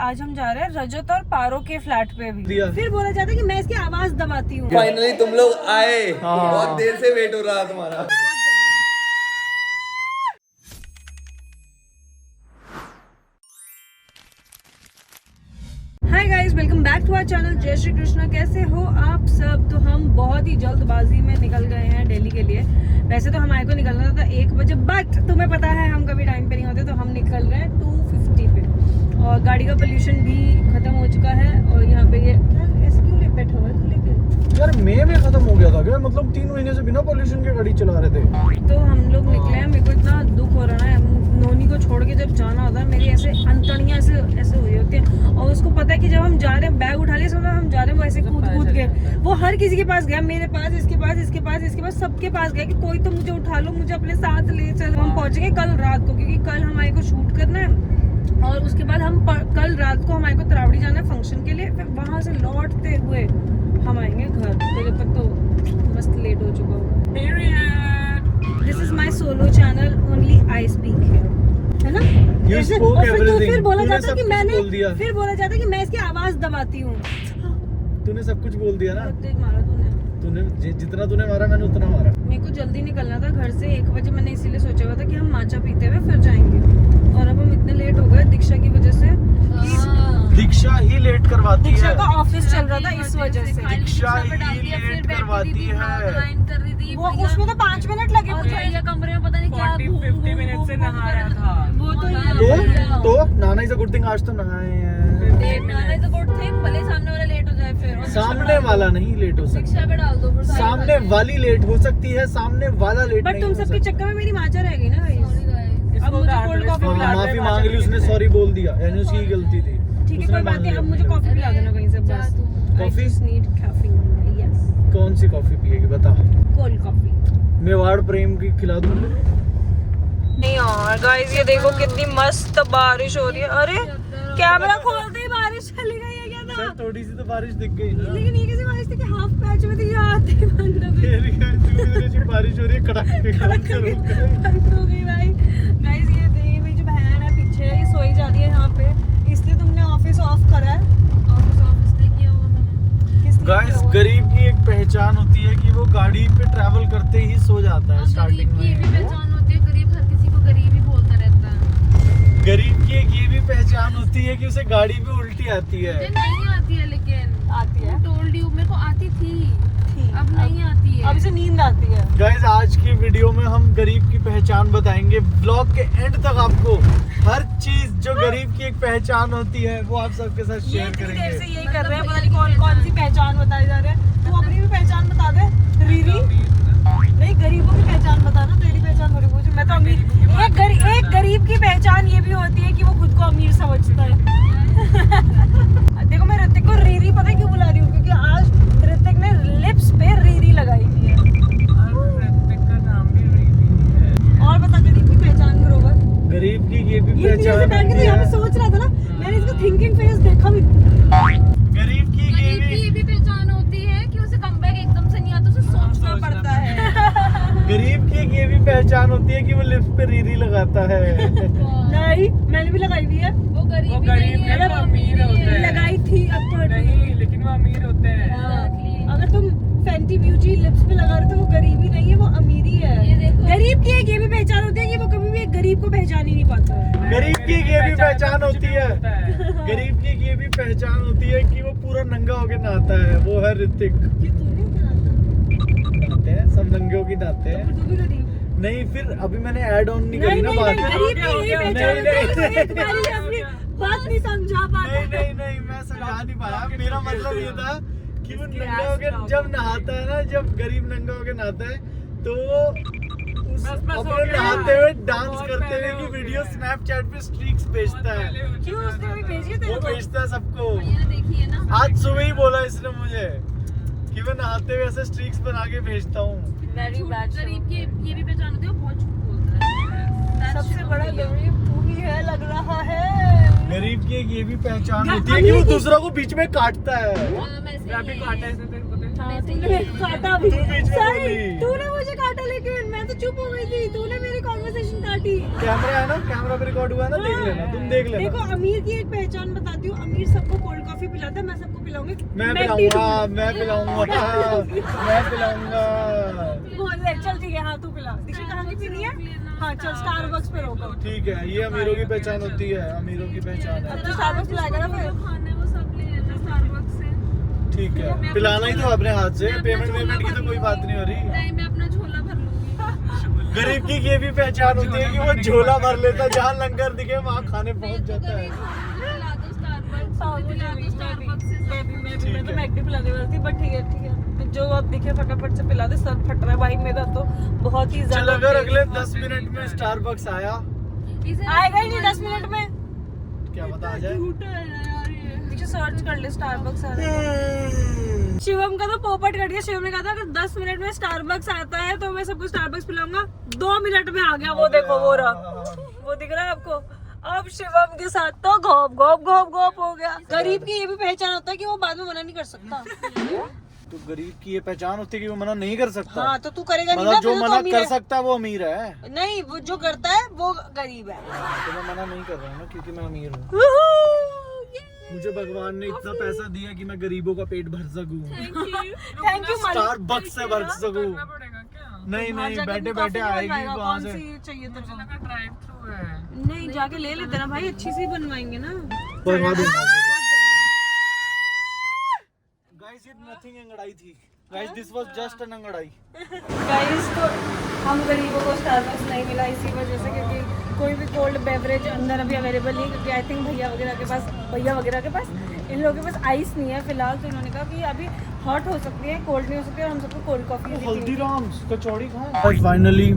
आज हम जा रहे हैं रजत और पारो के फ्लैट पे भी। फिर बोला जाता है कि मैं इसकी आवाज दबाती हूँ। फाइनली तुम लोग आए। बहुत देर से वेट हो रहा तुम्हारा। Hi guys, welcome back to our channel. जय श्री कृष्णा। कैसे हो आप सब? तो हम बहुत ही जल्दबाजी में निकल गए हैं दिल्ली के लिए। वैसे तो हमारे को निकलना था 1 बजे, बट तुम्हें पता है हम कभी टाइम पे नहीं होते, तो हम निकल रहे हैं 2:50 पे। और गाड़ी का पोल्यूशन भी खत्म हो चुका है। और यहाँ पे ये ऐसे क्यों बैठा हुआ है तू लेके? यार मई में खत्म हो गया था क्या? मतलब 3 महीने से बिना पोल्यूशन के गाड़ी चला रहे थे। तो हम लोग निकले हैं। मेरे को इतना दुख हो रहा है। नोनी को छोड़ के जब जाना होता है, मेरी ऐसे अंतड़ियाँ ऐसे हुई होती हैं। और उसको पता है कि जब हम जा रहे हैं, बैग उठा लिया, समझो हम जा रहे हैं, वो ऐसे कूद के वो हर किसी के पास गया, मेरे पास, इसके पास सबके पास गया कि कोई तो मुझे उठा लो, मुझे अपने साथ ले चलो। हम पहुंचेंगे कल रात को, क्योंकि कल हमारे को शूट करना है। और उसके बाद हम कल रात को हमारे को तरावड़ी जाना है फंक्शन के लिए। फिर वहां से लौटते हुए हम आएंगे घर। तो जब तक तो मस्त लेट हो चुका होगा। This is my solo channel, only I speak here, है ना? फिर बोला जाता है कि मैं इसकी आवाज दबाती हूँ। तूने सब कुछ बोल दिया ना। मारा तूने जितना तूने मारा मैंने उतना मारा। मेरे को जल्दी निकलना था घर से 1 बजे। मैंने इसीलिए सोचा हुआ था कि हम माचा पीते हुए फिर जाएंगे। और अब हम इतने लेट हो गए दीक्षा की वजह से। दीक्षा ही लेट करवाती है। दीक्षा का ऑफिस चल रहा था इस वजह से। दीक्षा ही लेट करवाती है। वो उसमें तो 5 मिनट लगे मुझे। कमरे में पता नहीं क्या 40-50 मिनट से नहा रहा था वो। तो नाना इज अ गुड थिंग, आज तो नहाए हैं। नाना इज अ गुड थिंग, भले सामने वाला लेट हो जाए फिर। सामने वाला नहीं लेट हो सकता। शिक्षा पे डाल दो। सामने वाली लेट हो सकती है, सामने वाला लेट बट नहीं तुम हो सबके सकता। चक्कर में मेरी माचा रह गई ना भाई। अब मुझे कोल्ड कॉफी पिला दो। माफी मांग ली उसने, सॉरी बोल दिया, यानी उसकी ही गलती थी। ठीक है, कोई बात नहीं। अब मुझे कॉफी पिला देना कहीं से बस। कॉफी? Need caffeine. यस। कौन सी कॉफी पिएगी बता? Cold coffee. मेवाड़ प्रेम की खिला दूं? नहीं यार गाइस, ये देखो कितनी मस्त बारिश हो रही है। अरे कैमरा खोलते ही बारिश चली गई है। क्या था? थोड़ी सी तो बारिश दिख गई ना। लेकिन ये कैसी बारिश थी कि हाफ पैच में थी, ये आते ही बंद हो गई। बारिश हो रही है, कड़ाके बंद हो गई भाई। गाइस ये देखिए, मेरी जो बहन है पीछे, ये सोई जा रही है यहाँ पे। इसलिए तुमने ऑफिस ऑफ करा है? ऑफिस नहीं किया हुआ मैंने। गाइस, गरीब की एक पहचान होती है कि वो गाड़ी पे ट्रैवल करते ही सो जाता है। स्टार्टिंग गरीब की ये भी में पहचान होती है, गरीब हर किसी को गरीब ही बोलता रहता है। गरीब की एक ये भी पहचान होती है कि उसे गाड़ी पे उल्टी आती है। मुझे नहीं आती है, लेकिन आती है। टोल्ड यू, मेरे को आती थी, अब नहीं आती है। अब इसे नींद आती है। गाइस, आज की वीडियो में हम गरीब की पहचान बताएंगे। ब्लॉग के एंड तक आपको हर चीज जो गरीब की एक पहचान होती है वो आप सबके साथ ये शेयर इतनी देर करेंगे। से यही कर रहे हैं, पता नहीं कौन कौन सी पहचान बताई जा रहे हैं। तू अपनी भी पहचान बता दे। रीरी नहीं, गरीबों की पहचान बताना। तेरी पहचान थोड़ी पूछ। मैं तो अमीर। एक गरीब की पहचान ये भी होती है कि वो खुद को अमीर समझता है। देखो, मैं ऋतिक को रीरी पता है क्यों बुला रही हूँ? क्योंकि आज ऋतिक ने लिप्स पे रीरी लगाई हुई है। ऋतिक का नाम भी रीरी है। और बता गरीब की पहचान ग्रोवर। गरीब की ये भी ये पहचान बैठ के तो यहाँ पे सोच रहा था ना, मैंने इसका थिंकिंग फेस देखा भी। गरीब की ये भी पहचान होती है कि उसे कमबैक एकदम से नहीं आता, उसे सोचना पड़ता है। गरीब की एक ये भी पहचान होती है कि वो लिफ्ट पे रीरी लगाता है। नहीं, मैंने भी लगाई हुई है। वो गरीब नहीं है, वो अमीर होता है। लगाई थी, अब तो नहीं, लेकिन वो अमीर होते हैं। अगर तुम फैंटी ब्यूटी लिप्स पे लगा रहे हो तो वो गरीबी नहीं है, वो अमीरी है। ये देखो। गरीब की एक ये भी पहचान होती है कि वो कभी भी एक गरीब को पहचान ही नहीं पाता है। गरीब की एक ये भी पहचान होती है। गरीब की एक ये भी पहचान होती है कि वो पूरा नंगा होके नहाता है। वो है ऋतिक। ये तूने क्या नहाते हैं, सब नंगे होके नहाते हैं। तू भी गरीब? नहीं, फिर अभी मैंने ऐड ऑन नहीं करी ना बात। गरीब की यही पहचान होती है। तुम्हारी अपनी बात नहीं समझा पाता। नहीं, मैं समझा नहीं पाया। मेरा मतलब ये था कि वो नंगा होके जब नहाता है ना, जब गरीब नंगा होके नहाता है तो उस अपने नहाते हुए डांस करते हुए की वीडियो स्नैपचैट पे स्ट्रीक्स भेजता है। क्यों? उसने अभी भेजी है तेरे वो को? भेजता है सबको। ये देखिए ना, आज सुबह ही बोला इसने मुझे कि मैं नहाते हुए ऐसे स्ट्रीक्स बना के भेजता हूँ। Very bad show. गरीब की ये भी पहचान होती है, वो बहुत झूठ बोलता है। सबसे बड़ा गरीब तू ही है लग रहा है। गरीब की एक ये भी पहचान होती है कि वो दूसरा को बीच में काटता है। काटा है इसने तेरे को तो। हाँ, तूने मेरे को काटा भी। तू बीच में सही, बोली। तूने मुझे काटा, लेकिन मैं तो चुप हो गई थी। तूने मेरी कॉन्वर्सेशन काटी। कैमरा है ना, कैमरा पे रिकॉर्ड हुआ है ना, देख लेना, तुम देख लेना। देखो, अमीर की एक पहचान बताती हूँ। पिलाता है, मैं सबको पिलाऊंगी। मैं मैगडी पिलाऊंगा, मैं पिलाऊंगा, मैं पिलाऊंगा। बोल ले, चल ठीक है, हाँ तू पिला। दीक्षा कहाँ की पीनी है? हाँ चल, स्टारबक्स पे रोको। ठीक है, ये अमीरों की पहचान होती है, अमीरों की पहचान है। अब तो स्टारबक्स पिलाएगा ना फिर? खाने वो सब ले लेते स्टारबक्स से। ठीक है, पिलाना ही तो अपने हाथ से, पेमेंट की तो कोई बात नहीं हो रही। नहीं, मैं अपना झोला भर लूंगी। गरीब की ये भी पहचान होती है कि वो झोला भर लेता है, जहाँ लंगर दिखे वहाँ खाने पहुँच जाता है। पिला दो स्टारबक्स, पिला दो स्टारबक्स से। मैं तो मैगडी पिलाने वाली थी, बट ठीक है जो अब दिखे फटाफट से पिला दे। सर फट रहा है भाई मेरा तो बहुत ही चल ज्यादा। अगर अगले 10 मिनट में स्टारबक्स आया, आएगा ही नहीं 10 मिनट में। क्या पता आ जाए। दीक्षा सर्च कर ले स्टारबक्स आ रहा है। शिवम का तो पोपट कट गया। शिवम ने कहा था अगर 10 मिनट में स्टारबक्स आता है तो मैं सबको स्टारबक्स पिलाऊंगा। 2 मिनट में आ गया, वो देखो वो रहा, वो दिख रहा है आपको। अब शिवम के साथ तो घोप घोप घोप घोप हो गया। गरीब की ये भी पहचान होता है कि वो बाद में मना नहीं कर सकता। तो गरीब की ये पहचान होती है कि वो मना नहीं कर सकता। हाँ तो तू करेगा नहीं ना, मतलब जो फिर तो मना अमीर कर है। सकता है वो अमीर है। नहीं, वो जो करता है वो गरीब है। तो मैं मना नहीं कर रहा हूँ ना, क्योंकि मैं अमीर हूँ। मुझे भगवान ने इतना पैसा दिया कि मैं गरीबों का पेट भर सकूं, थैंक यू स्टारबक्स से भर सकूं। पड़ेगा क्या? नहीं नहीं, बैठे बैठे आएगी वहाँ से। चाहिए तेरे को? ड्राइव थ्रू है। नहीं, जाके ले लेते ना भाई, अच्छी सी बनवाएंगे ना। बनवा दूंगा। गाइस ये नथिंग अंगड़ाई थी। Guys this was just an अंगड़ाई। गाइस तो हम गरीबों को स्टारबक्स नहीं मिला इसी वजह से, क्योंकि कोई भी कोल्ड बेवरेज अंदर अभी अवेलेबल नहीं है, क्योंकि आई थिंक भैया वगैरह के पास इन लोगों के पास आइस नहीं है फिलहाल। तो इन्होंने कहा कि अभी हॉट हो सकती है, कोल्ड नहीं हो सकती है, और हम सबको कोल्ड कॉफी। हल्दीराम्स कचौड़ी खाएं। फाइनली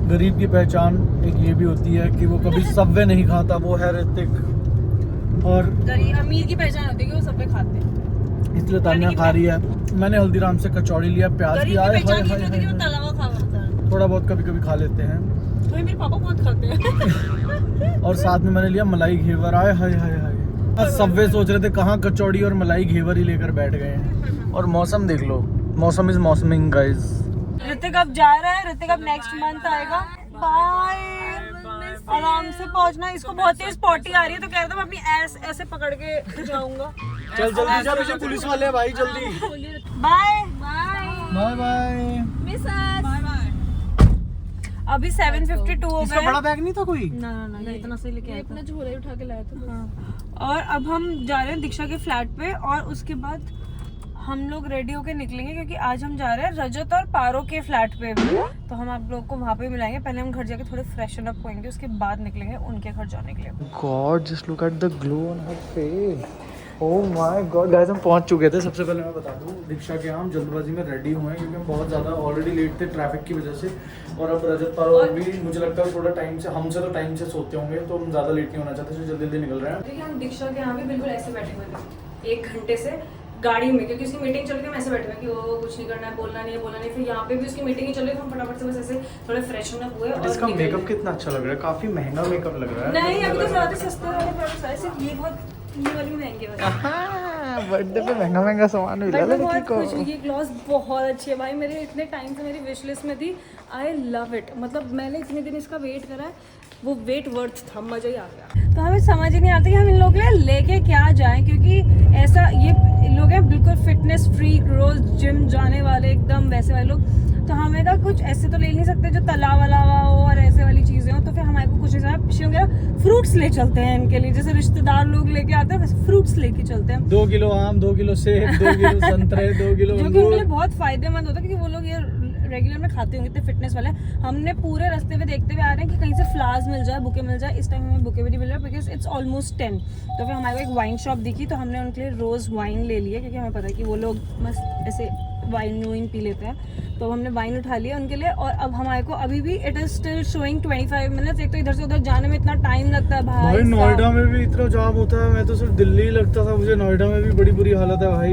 गरीब की पहचान एक ये भी होती है कि वो कभी सबवे नहीं खाता, वो है ऋतिक। और गरीब अमीर की पहचान होती है कि वो सब पे खाते हैं। इसलिए तानिया खा रही है। मैंने हल्दीराम से कचौड़ी लिया, प्याज की। गरीब की आए पहचान ये हाय होती है कि वो हाय, तला हुआ खा सकता है। थोड़ा बहुत कभी कभी खा लेते हैं। वही मेरे पापा बहुत खाते हैं। और साथ में मैंने लिया मलाई घेवर। आए हाय हाय हाय। सबवे सोच रहे थे कहाँ कचौड़ी और मलाई घेवर ही लेकर बैठ गए हैं। और मौसम देख लो, मौसम इज मौसमिंग गाइस। ऋतिक अब जा रहा है, ऋतिक अब नेक्स्ट मंथ आएगा। बाय। आराम से पहुंचना। इसको बहुत तेज स्पॉटी आ रही है तो कह रहा था मैं अपनी ऐस ऐसे पकड़ के जाऊंगा। चल जल्दी जा, पीछे पुलिस वाले हैं भाई, जल्दी। Bye bye bye. Bye bye. अभी 7:52 हो इसका गए। बड़ा बैग नहीं था कोई? ना ना ना, ये इतना सही लेके आया था। अपना झोला ही उठा के लाया था। हाँ। और अब हम जा रहे हैं दीक्षा के फ्लैट पे, और उसके बाद हम लोग रेडी होके निकलेंगे, क्योंकि आज हम जा रहे हैं रजत और पारो के फ्लैट पे भी। तो हम आप लोग को वहाँ पे मिलाएंगे। पहले हम घर जाके थोड़े फ्रेशन अप होंगे, उसके बाद निकलेंगे उनके घर जाने के लिए। God just look at the glow on her face. Oh my God guys, हम पहुंच चुके थे। सबसे पहले मैं बता दूं, दीक्षा के यहाँ हम जल्दबाजी में रेडी हुए हैं, क्योंकि हम बहुत ज़्यादा ऑलरेडी लेट थे ट्रैफिक की वजह से। और अब रजत पारो भी मुझे लगता है थोड़ा टाइम से, हमसे तो टाइम से सोते होंगे, तो हम ज़्यादा लेट नहीं होना चाहते, इसलिए जल्दी जल्दी निकल रहे हैं। देखिए हम दीक्षा के यहाँ भी बिल्कुल ऐसे बैठे हुए थे 1 घंटे से गाड़ी में, क्योंकि उसकी मीटिंग चल रही है। हम ऐसे बैठे हुए कि वो कुछ नहीं करना है, बोलना नहीं। फिर यहाँ पे भी उसकी मीटिंग ही चल रही है, तो हम फटाफट से बस ऐसे थोड़े फ्रेशन अप हुए। और इसका निकल मेकअप गए। कितना अच्छा लग रहा है, काफी महंगा मेकअप लग रहा है। नहीं, अभी तो ज़्यादा सस्ते वाले प्रोडक्ट्स आए, सिर्फ ये बहुत ये वाली महंगे वाली। बर्थडे पे महंगा महंगा सामान मिला बट मैं लड़की बहुत को। खुश हूँ। ये ग्लॉस बहुत अच्छी है भाई, मेरे इतने टाइम से मेरी विश लिस्ट में थी। I love it. मतलब मैंने इतने दिन इसका वेट करा है, वो वेट वर्थ था, मज़ा ही आ गया। तो हमें समझ ही नहीं आता कि हम इन लोगों के लिए लेके क्या जाएं, क्योंकि ऐसा ये लोग हैं बिल्कुल फिटनेस फ्रीक, रोज जिम जाने वाले एकदम वैसे वाले लोग। तो हमें का कुछ ऐसे तो ले नहीं सकते जो तला वाला हुआ हो और ऐसे वाली चीज़ें हो। तो फिर हमारे को कुछ नहीं चाहिए, पिछले वगैरह फ्रूट्स ले चलते हैं इनके लिए, जैसे रिश्तेदार लोग लेके आते हैं वैसे फ्रूट्स लेके चलते हैं। 2 किलो आम, 2 किलो सेब, 2 किलो संतरे, 2 किलो जो कि उनके लिए अंगूर। बहुत फायदेमंद होता है, क्योंकि वो लोग ये रेगुलर में खाते होंगे, इतने फिटनेस वाले। हमने पूरे रास्ते में देखते हुए आ रहे हैं कि कहीं से फ्लावर्स मिल जाए, बुके मिल जाए। इस टाइम हमें बुके भी नहीं मिल रहा, बिकॉज इट्स ऑलमोस्ट 10। तो फिर हमारे को एक वाइन शॉप दिखी, तो हमने उनके लिए रोज़ वाइन ले लिया, क्योंकि हमें पता है कि वो लोग मस्त ऐसे वाइन पी लेते हैं। तो हमने वाइन उठा लिया उनके लिए। और अब हमारे को अभी भी it is still showing 25 minutes. एक तो इधर से उधर जाने में इतना टाइम लगता है भाई। भाई नोएडा में भी इतना जाम होता है, मैं तो सिर्फ दिल्ली ही लगता था मुझे, नोएडा में भी बड़ी बुरी हालत है भाई।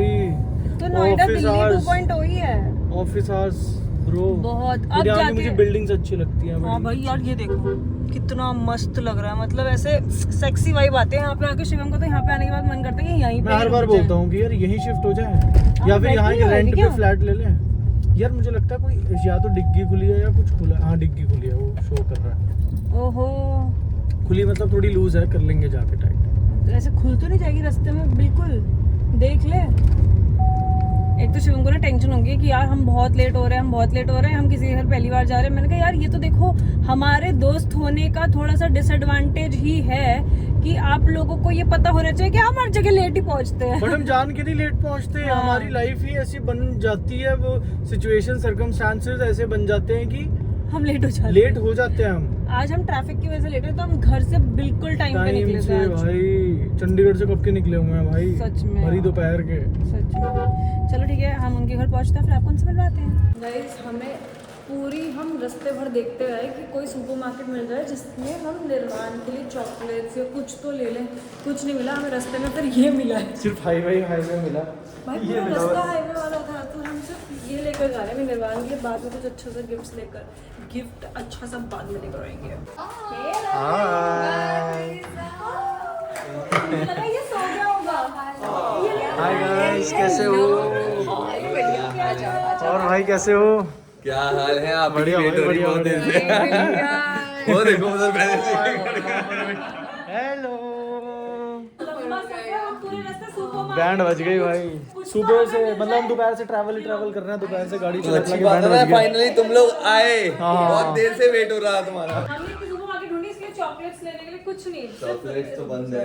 तो नोएडा Office दिल्ली hours. 2.0 ही है ऑफिस आवर्स ब्रो बहुत। अब अब जाके मुझे बिल्डिंग्स अच्छी लगती हैं। हाँ भाई यार, ये देखो कितना मस्त लग रहा है। मतलब ऐसे सेक्सी वाइब आते हैं यहाँ पे आके। शिवम को तो यहाँ पे आने के बाद मन करता है कि यहीं पे मैं हर बार रुक जाए। बोलता हूँ कि यार यहीं शिफ्ट हो जाए, या फिर यहाँ बैठनी रेंट होगी पे क्या? फ्लैट ले लें। यार मुझे लगता है कोई या तो डिग्गी खुली है या कुछ खुला है। हाँ डिग्गी खुली है, वो शो कर रहा है। ओहो खुली मतलब थोड़ी लूज है, कर लेंगे जाके टाइट। तो ऐसे खुल तो नहीं जाएगी रास्ते में बिल्कुल, देख ले। एक तो शिवम को ना टेंशन होगी कि यार हम बहुत लेट हो रहे हैं, हम किसी के घर पहली बार जा रहे हैं। मैंने कहा यार ये तो देखो हमारे दोस्त होने का थोड़ा सा डिसएडवांटेज ही है कि आप लोगों को ये पता होना चाहिए कि हम हर जगह लेट ही पहुंचते हैं। बट हम जान के नहीं लेट पहुंचते हैं, हमारी लाइफ ही ऐसी बन जाती है, वो सिचुएशन सर्कमस्टांसेस ऐसे बन जाते हैं कि हम लेट हो जाते हैं हम। आज हम ट्रैफिक की वजह से लेट हुए, तो हम घर से बिल्कुल टाइम पे निकले थे आज। भाई चंडीगढ़ से कब के निकले हुए हैं भाई, सच में भरी दोपहर के। सच में। चलो ठीक है, हम उनके घर पहुंचते हैं, फिर आपको उनसे मिलवाते हैं। गाइस हमें पूरी हम रास्ते भर देखते हुए आए कि कोई सुपरमार्केट मिल जाए जिसमें हम निर्वाण के लिए चॉकलेट्स या कुछ तो ले लें। कुछ नहीं मिला हमें रास्ते में, फिर ये मिला है। सिर्फ हाईवे मिला भाई पूरा रास्ता हाईवे वाला था, तो हम सिर्फ ये लेकर जा रहे हैं निर्वाण के लिए। बाद में कुछ अच्छा सा गिफ्ट अच्छा सा बाद में लेकर आएंगे। मुझे लगा ये सो गया होगा। हाय गाइस, कैसे हो? और भाई कैसे हो? क्या हाल है आप? बढ़िया वेट हो रही है बहुत देर से। वो देखो उधर पहले से। हेलो, लंबा सफर, हम पूरे रास्ते सुपरमार्केट बैंड बज गई भाई। सुबह से मतलब हम दोपहर से ट्रैवल कर रहे हैं, दोपहर से गाड़ी चला अच्छी के बात बैंड है, बज गई। फाइनली तुम लोग आए। हाँ। बहुत देर से वेट हो रहा तुम्हारा। हमने एक सुपरमार्केट ढूंढी, इसके लिए चॉकलेट्स लेने के लिए कुछ नहीं। चॉकलेट्स तो बंद है।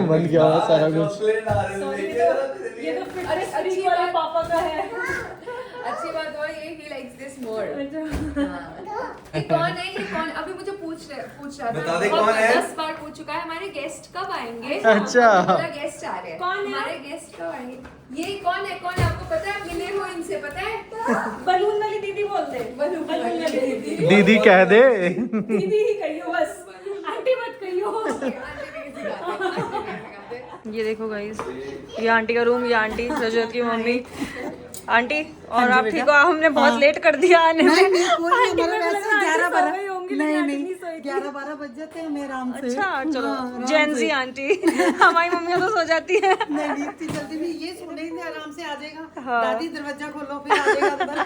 बन गया सारा कुछ। चॉकलेट आ रहे Sorry, हैं। ये तो फिटनेस फ्रीक वाले पापा का है। अच्छी बात और ये he likes this more। ये कौन है? ये कौन? अभी मुझे पूछ रहा था। बता दे कौन है? 10 बार पूछ चुका है। हमारे गेस्ट कब आएंगे? अच्छा। गेस्ट आ रहे हैं। कौन है? हमारे गेस्ट कब आएंगे? ये कौन है? आपको पता है? मिले हो इनसे, पता है? बलून वाली दीदी बोलते हैं। बलून वाली दीदी। दीदी कह दे। दीदी ही कहियो बस, आंटी मत कहियो। ये देखो गाइस, ये आंटी का रूम, ये आंटी रजत की मम्मी। आंटी और आप ठीक हो? हमने बहुत लेट कर दिया आने में। नहीं कोई नहीं, हमारा वैसे 11-12 नहीं 11-12 बज जाते हैं हमें आराम से। अच्छा चलो, हाँ, जेंजी आंटी। हमारी मम्मी तो सो जाती है। नहीं इतनी जल्दी भी ये सोने ही नहीं, आराम से आ जाएगा। हाँ। दादी दरवाजा खोलो, फिर आ जाएगा अंदर।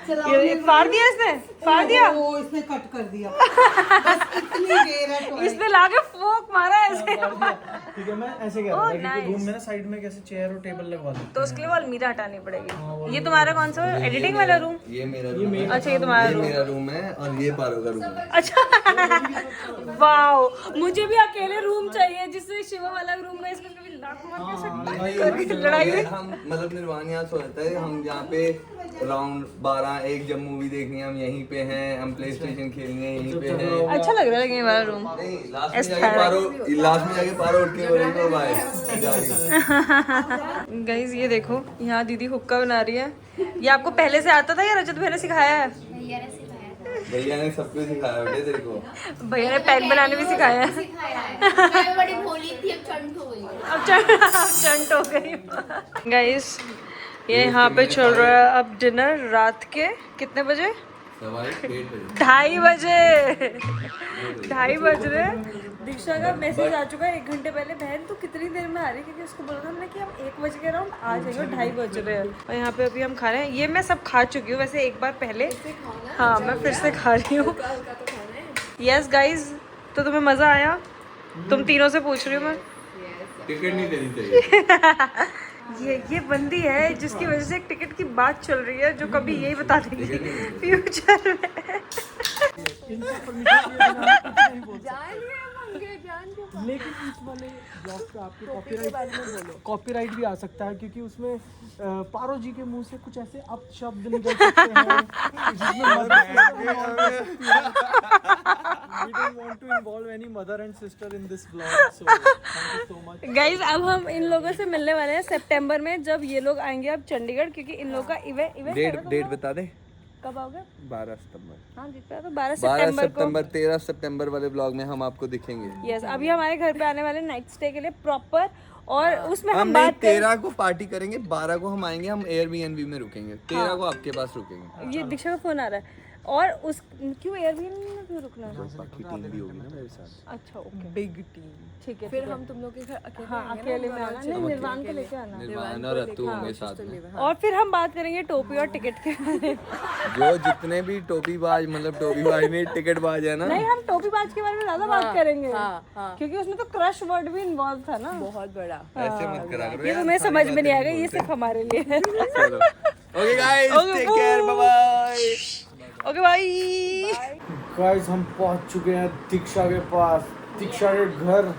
चलाओ, ये फाड़ दिया इसने, फाड़ दिया। ओ, इसने कट कर दिया। बस इतनी देर है तो इसने लाके फोक मारा ऐसे। ठीक है, मैं ऐसे कह रहा था कि रूम में ना साइड में कैसे चेयर और टेबल लगवा दो। तो उसके लिए वो अलमीरा हटानी पड़ेगी। ये तुम्हारा कौन सा एडिटिंग वाला रूम? ये मेरा रूम है। अच्छा ये तुम्हारा ये रूम। मेरा रूम है और ये पारो का रूम है। अच्छा वाओ, मुझे भी अकेले रूम चाहिए जिससे शिवम अलग रूम में इसमें कभी लात मार के लड़ाई हुई। हम मतलब निर्वाण यहाँ सोचता है, हम यहाँ पे अराउंड 12-1 जब मूवी देखनी है हम यहीं पे हैं, हम प्ले स्टेशन खेलने यहीं पे हैं। अच्छा लग रहा है लेकिन ये वाला रूम। नहीं, लास्ट में जाके पारो उठ के बोलेगा बाय जा रही हूँ। गाइस ये देखो, यहाँ दीदी हुक्का बना रही है। ये आपको पहले से आता था या रजत भैया ने सिखाया है? भैया ने सब कुछ सिखाया बेटे तेरे को। भैया ने पैक बनाने भी सिखाया है। मैं बड़ी भोली थी, अब चंट हो गई। अब चंट हो गई। गाइस ये यहाँ पे चल रहा है अब डिनर। रात के कितने बजे? 2:30 बजे। 2:30 बज रहे। दीक्षा का मैसेज आ चुका है 1 घंटे पहले, बहन तो कितनी देर में आ रही है? क्योंकि उसको बोला था हमने कि हम 1 बजे के अराउंड आ जाएंगे, 2:30 बज रहे हैं। और यहाँ पे अभी हम खा रहे हैं। ये मैं सब खा चुकी हूँ वैसे एक बार पहले। हाँ मैं फिर से खा रही हूँ। यस गाइज, तो तुम्हें मज़ा आया? तुम तीनों से पूछ रही हूँ मैं। टिकट नहीं देनी चाहिए। ये बंदी है जिसकी वजह से एक टिकट की बात चल रही है, जो कभी यही बता देगी फ्यूचर में। लेकिन इस वाले ब्लॉग पे आपके कॉपीराइट भी आ सकता है, क्योंकि उसमें पारो जी के मुंह से कुछ ऐसे अपशब्द निकल सकते हैं We don't want to involve any mother and sister in this vlog, so thank you so much. Guys अब हम इन लोगों से मिलने वाले हैं सितंबर में, जब ये लोग आएंगे अब चंडीगढ़, क्योंकि इन लोगों का इवेंट डेट बता दे। कब आओगे? 12 सितंबर। हाँ जीत तो 12 12 सितंबर को। सितंबर 13 सितंबर वाले ब्लॉग में हम आपको दिखेंगे। यस, अभी हमारे घर पे आने वाले नाइट स्टे के लिए प्रॉपर, और उसमें हम हम नहीं, बात 13 को पार्टी करेंगे, 12 को हम आएंगे, हम एयरबीएनबी में रुकेंगे, 13 को आपके पास रुकेंगे। ये दीक्षा का फोन आ रहा है। और उस क्यों एयरबीएनबी में क्यों रुकना है? बाकी टीम भी होगी ना मेरे साथ। अच्छा ओके बिग टीम। ठीक है। फिर ठीक है। हम तुम लोग के घर अकेले हाँ आएंगे ना, अकेले हम में लोग आना, अच्छे नहीं लोग निर्वाण को अकेले। लेके आना। निर्वाण और रत्तू होंगे साथ में। और फिर हम बात करेंगे टोपी और टिकट के बारे में। जो जितने भी टोपीबाज मतलब टोपीबाज नहीं टिकटबाज है ना, नहीं हम टोपीबाज के बारे में ज्यादा बात करेंगे हाँ। क्योंकि उसमें तो क्रश वर्ड भी इन्वॉल्व था ना। बहुत बड़ा। ऐसे मत करा करो ये यार, तुम्हें सारी समझ में बातें नहीं आएगा, नहीं ये बोलते। सिर्फ हमारे लिए है। चलो okay guys, take care, bye bye. Okay bye. Guys हम पहुंच चुके हैं दीक्षा के पास, दीक्षा के घर।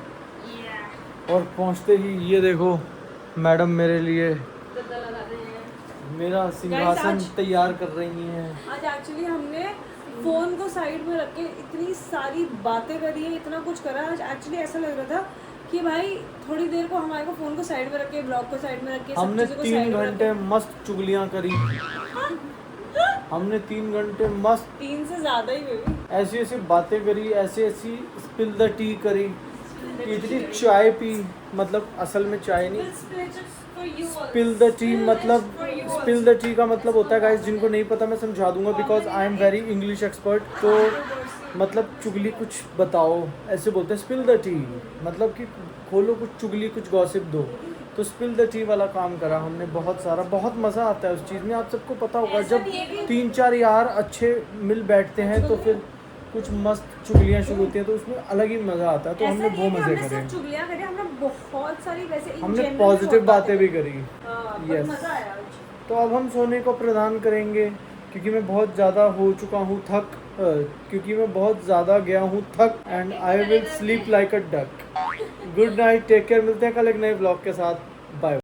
और पहुंचते ही ये देखो मैडम मेरे लिए मेरा सिंहासन आज- तैयार कर रही हैं। आज एक्चुअली हमने फोन को साइड में रख के इतनी सारी बातें करी है, इतना कुछ करा। आज एक्चुअली ऐसा लग रहा था कि भाई थोड़ी देर को हमारे को फोन को साइड में रख के, ब्लॉग को साइड में रख के, सब हमने चीज़ों को 3 साइड में रख घंटे मस्त चुगलियां करी। हमने 3 घंटे मस्त के 3 से ज्यादा ही बेबी। ऐसी ऐसी बातें करी, ऐसी ऐसी स्पिल द टी करी, इतनी चाय पी, मतलब असल में चाय नहीं, स्पिल द टी मतलब स्पिल द टी का मतलब होता है गाइस, जिनको नहीं पता मैं समझा दूंगा because I am very English expert. तो मतलब चुगली कुछ बताओ ऐसे बोलते हैं, स्पिल द टी मतलब कि खोलो कुछ चुगली, कुछ गॉसिप दो। तो स्पिल द टी वाला काम करा हमने बहुत सारा, बहुत मज़ा आता है उस चीज़ में। आप सबको पता होगा जब 3-4 यार अच्छे मिल बैठते हैं तो फिर कुछ मस्त चुगलियाँ शुरू होती हैं, तो उसमें अलग ही मज़ा आता है। तो हमने वो मज़े करे, चुगलियां करी, हमने बहुत सारी वैसे in हमने general पॉजिटिव बहुत बातें भी करी। हाँ, बहुत Yes. मजा आया आज। तो अब हम सोने को प्रदान करेंगे क्योंकि मैं बहुत ज़्यादा हो चुका हूँ थक, क्योंकि मैं बहुत ज़्यादा गया हूँ थक। And I will sleep like a duck. Good night, take care, मिलते हैं कल एक नए ब्लॉग के साथ। बाय।